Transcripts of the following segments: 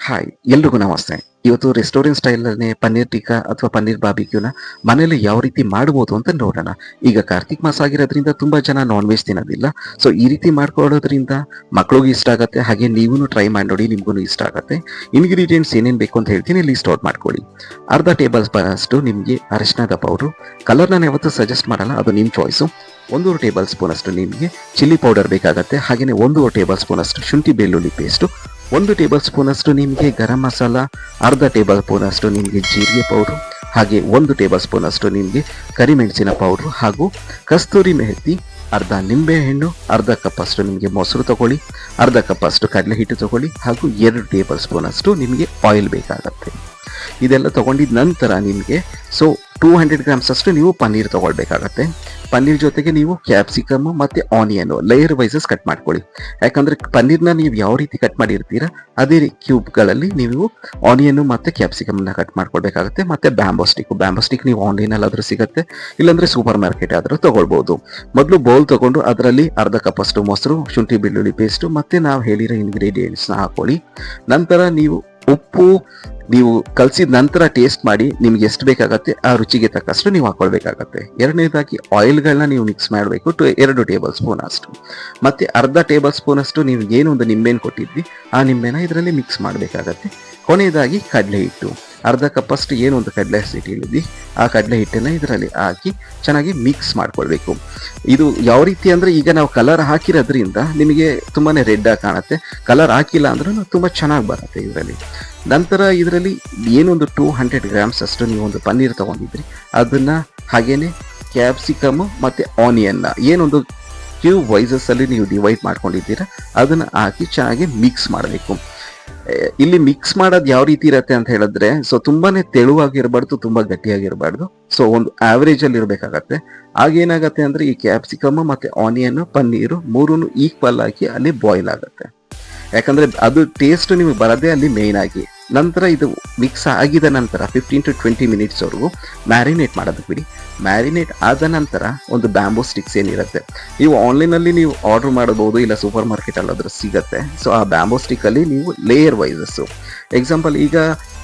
Hi, ಎಲ್ರಿಗೂ ನಮಸ್ತೆ. ಇವತ್ತು ರೆಸ್ಟೋರೆಂಟ್ ಸ್ಟೈಲಲ್ಲಿ ಪನ್ನೀರ್ ಟಿಕ್ಕಾ ಅಥವಾ ಪನ್ನೀರ್ ಬಾರ್ಬಿಕ್ಯೂನ ಮನೇಲಿ ಯಾವ ರೀತಿ ಮಾಡ್ಬೋದು ಅಂತ ನೋಡೋಣ. ಈಗ ಕಾರ್ತಿಕ್ ಮಾಸ ಆಗಿರೋದ್ರಿಂದ ತುಂಬಾ ಜನ ನಾನ್ ವೆಜ್ ತಿನ್ನೋದಿಲ್ಲ. ಸೊ ಈ ರೀತಿ ಮಾಡ್ಕೊಳ್ಳೋದ್ರಿಂದ ಮಕ್ಳಿಗೂ ಇಷ್ಟ ಆಗುತ್ತೆ, ಹಾಗೆ ನೀವು ಟ್ರೈ ಮಾಡಿ ನೋಡಿ, ನಿಮ್ಗೂ ಇಷ್ಟ ಆಗುತ್ತೆ. ಇಂಗ್ರೀಡಿಯೆಂಟ್ಸ್ ಏನೇನು ಬೇಕು ಅಂತ ಹೇಳ್ತೀನಿ, ಲಿಸ್ಟ್ ಔಟ್ ಮಾಡ್ಕೊಳ್ಳಿ. ಅರ್ಧ ಟೇಬಲ್ ಸ್ಪೂನ್ ಅಷ್ಟು ನಿಮಗೆ ಅರಿಶಿಣದ ಪೌಡ್ರು. ಕಲರ್ ನಾನು ಯಾವತ್ತೂ ಸಜೆಸ್ಟ್ ಮಾಡಲ್ಲ, ಅದು ನಿಮ್ಮ ಚಾಯ್ಸು. 1 ಟೇಬಲ್ ಸ್ಪೂನ್ ಅಷ್ಟು ನಿಮಗೆ ಚಿಲ್ಲಿ ಪೌಡರ್ ಬೇಕಾಗುತ್ತೆ. ಹಾಗೆಯೇ 1 ಟೇಬಲ್ ಸ್ಪೂನ್ ಅಷ್ಟು ಶುಂಠಿ ಬೆಳ್ಳುಳ್ಳಿ ಪೇಸ್ಟು, 1 ಟೇಬಲ್ ಸ್ಪೂನ್ ಅಷ್ಟು ನಿಮಗೆ ಗರಂ ಮಸಾಲ, ಅರ್ಧ ಟೇಬಲ್ ಸ್ಪೂನ್ ಅಷ್ಟು ನಿಮಗೆ ಜೀರಿಗೆ ಪೌಡ್ರು, ಹಾಗೆ 1 ಟೇಬಲ್ ಸ್ಪೂನ್ ಅಷ್ಟು ನಿಮಗೆ ಕರಿಮೆಣಸಿನ ಪೌಡ್ರು, ಹಾಗೂ ಕಸ್ತೂರಿ ಮೆಹಂದಿ, ಅರ್ಧ ನಿಂಬೆ ಹಣ್ಣು, ಅರ್ಧ ಕಪ್ ಅಷ್ಟು ನಿಮಗೆ ಮೊಸರು ತಗೊಳ್ಳಿ, ಅರ್ಧ ಕಪ್ ಅಷ್ಟು ಕಡಲೆ ಹಿಟ್ಟು ತಗೊಳ್ಳಿ, ಹಾಗೂ 2 ಟೇಬಲ್ ಸ್ಪೂನ್ ಅಷ್ಟು ನಿಮಗೆ ಆಯಿಲ್ ಬೇಕಾಗತ್ತೆ. ಇದೆಲ್ಲ ತಗೊಂಡಿದ ನಂತರ ನಿಮಗೆ 200 ಗ್ರಾಮ್ಸ್ ಅಷ್ಟು ನೀವು ಪನ್ನೀರ್ ತಗೊಳ್ಬೇಕಾಗತ್ತೆ. ಪನ್ನೀರ್ ಜೊತೆಗೆ ನೀವು ಕ್ಯಾಪ್ಸಿಕಮ್ ಮತ್ತು ಆನಿಯನ್ ಲೇಯರ್ ವೈಸಸ್ ಕಟ್ ಮಾಡ್ಕೊಳ್ಳಿ. ಯಾಕಂದರೆ ಪನ್ನೀರ್ನ ನೀವು ಯಾವ ರೀತಿ ಕಟ್ ಮಾಡಿರ್ತೀರ ಅದೇ ಕ್ಯೂಬ್ಗಳಲ್ಲಿ ನೀವು ಆನಿಯನ್ನು ಮತ್ತು ಕ್ಯಾಪ್ಸಿಕಮ್ನ ಕಟ್ ಮಾಡ್ಕೊಳ್ಬೇಕಾಗತ್ತೆ. ಮತ್ತು ಬ್ಯಾಂಬೋ ಸ್ಟಿಕ್ ನೀವು ಆನ್ಲೈನಲ್ಲಾದರೂ ಸಿಗುತ್ತೆ, ಇಲ್ಲಾಂದರೆ ಸೂಪರ್ ಮಾರ್ಕೆಟ್ ಆದರೂ ತೊಗೊಳ್ಬೋದು. ಮೊದಲು ಬೌಲ್ ತೊಗೊಂಡು ಅದರಲ್ಲಿ ಅರ್ಧ ಕಪ್ ಅಷ್ಟು ಮೊಸರು, ಶುಂಠಿ ಬೆಳ್ಳುಳ್ಳಿ ಪೇಸ್ಟು ಮತ್ತು ನಾವು ಹೇಳಿರೋ ಇಂಗ್ರೀಡಿಯೆಂಟ್ಸ್ನ ಹಾಕೊಳ್ಳಿ. ನಂತರ ನೀವು ಉಪ್ಪು ನೀವು ಕಲಸಿದ ನಂತರ ಟೇಸ್ಟ್ ಮಾಡಿ, ನಿಮ್ಗೆ ಎಷ್ಟು ಬೇಕಾಗತ್ತೆ ಆ ರುಚಿಗೆ ತಕ್ಕಷ್ಟು ನೀವು ಹಾಕೊಳ್ಬೇಕಾಗತ್ತೆ. ಎರಡನೇದಾಗಿ ಆಯಿಲ್ಗಳನ್ನ ನೀವು ಮಿಕ್ಸ್ ಮಾಡಬೇಕು, 2 ಟೇಬಲ್ ಸ್ಪೂನ್ ಅಷ್ಟು. ಮತ್ತೆ ಅರ್ಧ ಟೇಬಲ್ ಸ್ಪೂನ್ ಅಷ್ಟು ನೀವು ಏನೊಂದು ನಿಂಬೆನ ಕೊಟ್ಟಿದ್ವಿ ಆ ನಿಂಬೆನ ಇದರಲ್ಲಿ ಮಿಕ್ಸ್ ಮಾಡಬೇಕಾಗತ್ತೆ. ಕೊನೆಯದಾಗಿ ಕಡಲೆ ಹಿಟ್ಟು, ಅರ್ಧ ಕಪ್ ಅಷ್ಟು ಏನೊಂದು ಕಡಲೆ ಹಿಟ್ಟು ಹೇಳಿದ್ವಿ ಆ ಕಡಲೆ ಹಿಟ್ಟನ್ನು ಇದರಲ್ಲಿ ಹಾಕಿ ಚೆನ್ನಾಗಿ ಮಿಕ್ಸ್ ಮಾಡ್ಕೊಳ್ಬೇಕು. ಇದು ಯಾವ ರೀತಿ ಅಂದರೆ, ಈಗ ನಾವು ಕಲರ್ ಹಾಕಿರೋದ್ರಿಂದ ನಿಮಗೆ ತುಂಬಾ ರೆಡ್ ಆಗಿ ಕಾಣುತ್ತೆ, ಕಲರ್ ಹಾಕಿಲ್ಲ ಅಂದ್ರೂ ತುಂಬ ಚೆನ್ನಾಗಿ ಬರುತ್ತೆ ಇದರಲ್ಲಿ. ನಂತರ ಇದರಲ್ಲಿ ಏನೊಂದು 200 ಗ್ರಾಮ್ಸ್ ಅಷ್ಟು ನೀವು ಒಂದು ಪನ್ನೀರ್ ತೊಗೊಂಡಿದ್ರಿ ಅದನ್ನು, ಹಾಗೇನೆ ಕ್ಯಾಪ್ಸಿಕಮ್ ಮತ್ತು ಆನಿಯನ್ನ ಏನೊಂದು ಕ್ಯೂಬ್ ವೈಸಸ್ಸಲ್ಲಿ ನೀವು ಡಿವೈಡ್ ಮಾಡ್ಕೊಂಡಿದ್ದೀರ ಅದನ್ನು ಹಾಕಿ ಚೆನ್ನಾಗಿ ಮಿಕ್ಸ್ ಮಾಡಬೇಕು. ಇಲ್ಲಿ ಮಿಕ್ಸ್ ಮಾಡೋದು ಯಾವ ರೀತಿ ಇರುತ್ತೆ ಅಂತ ಹೇಳಿದ್ರೆ, ತುಂಬಾನೇ ತೆಳುವಾಗಿರಬಾರ್ದು, ತುಂಬಾ ಗಟ್ಟಿಯಾಗಿರಬಾರ್ದು. ಒಂದು ಆವ್ರೇಜ್ ಅಲ್ಲಿ ಇರಬೇಕಾಗತ್ತೆ. ಆಗೇನಾಗತ್ತೆ ಅಂದ್ರೆ ಈ ಕ್ಯಾಪ್ಸಿಕಮ್ ಮತ್ತೆ ಆನಿಯನ್, ಪನ್ನೀರು ಮೂರನ್ನು ಈಕ್ವಲ್ ಆಗಿ ಅಲ್ಲಿ ಬಾಯ್ಲ್ ಆಗುತ್ತೆ. ಯಾಕಂದ್ರೆ ಅದು ಟೇಸ್ಟ್ ನಿಮಗೆ ಬರೋದೇ ಅಲ್ಲಿ ಮೇಯ್ನ್ ಆಗಿ. ನಂತರ ಇದು ಮಿಕ್ಸ್ ಆಗಿದ ನಂತರ 15 to 20 ಮಿನಿಟ್ಸ್ವರೆಗೂ ಮ್ಯಾರಿನೇಟ್ ಮಾಡೋದಕ್ಕೆ ಬಿಡಿ. ಮ್ಯಾರಿನೇಟ್ ಆದ ನಂತರ ಒಂದು ಬ್ಯಾಂಬೋ ಸ್ಟಿಕ್ಸ್ ಏನಿರುತ್ತೆ, ನೀವು ಆನ್ಲೈನಲ್ಲಿ ನೀವು ಆರ್ಡರ್ ಮಾಡಬಹುದು, ಇಲ್ಲ ಸೂಪರ್ ಮಾರ್ಕೆಟಲ್ಲಾದರೂ ಸಿಗುತ್ತೆ. ಆ ಬ್ಯಾಂಬೋ ಸ್ಟಿಕ್ಕಲ್ಲಿ ನೀವು ಲೇಯರ್ ವೈಸಸ್ಸು, ಎಕ್ಸಾಂಪಲ್ ಈಗ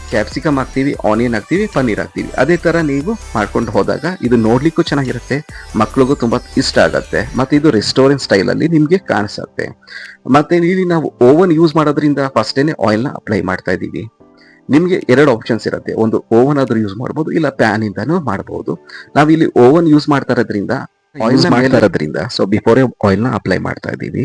ಕ್ಯಾಪ್ಸಿಕಮ್ ಹಾಕ್ತೀವಿ, ಆನಿಯನ್ ಹಾಕ್ತೀವಿ, ಪನ್ನೀರ್ ಹಾಕ್ತೀವಿ, ಅದೇ ಥರ ನೀವು ಮಾಡ್ಕೊಂಡು ಹೋದಾಗ ಇದು ನೋಡ್ಲಿಕ್ಕೂ ಚೆನ್ನಾಗಿರುತ್ತೆ, ಮಕ್ಳಿಗೂ ತುಂಬ ಇಷ್ಟ ಆಗುತ್ತೆ, ಮತ್ತು ಇದು ರೆಸ್ಟೋರೆಂಟ್ ಸ್ಟೈಲಲ್ಲಿ ನಿಮಗೆ ಕಾಣಿಸುತ್ತೆ. ಮತ್ತು ಇಲ್ಲಿ ನಾವು ಓವನ್ ಯೂಸ್ ಮಾಡೋದ್ರಿಂದ ಫಸ್ಟೇನೆ ಆಯಿಲ್ನ ಅಪ್ಲೈ ಮಾಡ್ತಾ ಇದ್ದೀವಿ. ನಿಮಗೆ 2 ಆಪ್ಷನ್ಸ್ ಇರುತ್ತೆ, ಒಂದು ಓವನ್ ಆದರೂ ಯೂಸ್ ಮಾಡ್ಬೋದು, ಇಲ್ಲ ಪ್ಯಾನ್ ಇಂದಾನು ಮಾಡ್ಬೋದು. ನಾವಿಲ್ಲಿ ಓವನ್ ಯೂಸ್ ಮಾಡ್ತಾ ಇರೋದ್ರಿಂದ ಬಿಫೋರ್ ಆಯಿಲ್ನ ಅಪ್ಲೈ ಮಾಡ್ತಾ ಇದ್ದೀವಿ.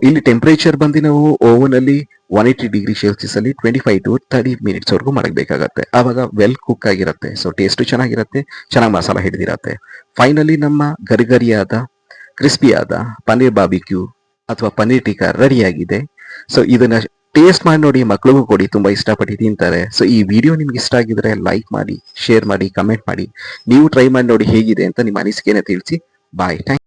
ಇಲ್ಲಿ ಟೆಂಪರೇಚರ್ ಬಂದು ನಾವು ಓವನ್ ಅಲ್ಲಿ 180 ಡಿಗ್ರಿ ಸೆಲ್ಸಿಯಸ್ ಅಲ್ಲಿ 25 to 30 ಮಿನಿಟ್ಸ್ ವರೆಗೂ ಮಾಡಬೇಕಾಗತ್ತೆ. ಆವಾಗ ವೆಲ್ ಕುಕ್ ಆಗಿರುತ್ತೆ, ಟೇಸ್ಟು ಚೆನ್ನಾಗಿರುತ್ತೆ, ಚೆನ್ನಾಗಿ ಮಸಾಲ ಹಿಡಿದಿರತ್ತೆ. ಫೈನಲಿ ನಮ್ಮ ಗರಿಗರಿಯಾದ ಕ್ರಿಸ್ಪಿಯಾದ ಪನ್ನೀರ್ ಬಾರ್ಬಿಕ್ಯೂ ಅಥವಾ ಪನ್ನೀರ್ ಟಿಕ್ಕಾ ರೆಡಿಯಾಗಿದೆ. ಇದನ್ನ ಟೇಸ್ಟ್ ಮಾಡಿ ನೋಡಿ, ಮಕ್ಳಿಗೂ ಕೊಡಿ, ತುಂಬಾ ಇಷ್ಟಪಟ್ಟು ತಿಂತಾರೆ. ಈ ವಿಡಿಯೋ ನಿಮ್ಗೆ ಇಷ್ಟ ಆಗಿದ್ರೆ ಲೈಕ್ ಮಾಡಿ, ಶೇರ್ ಮಾಡಿ, ಕಮೆಂಟ್ ಮಾಡಿ. ನೀವು ಟ್ರೈ ಮಾಡಿ ನೋಡಿ ಹೇಗಿದೆ ಅಂತ ನಿಮ್ಮ ಅನಿಸಿಕೆನ ತಿಳಿಸಿ. ಬಾಯ್.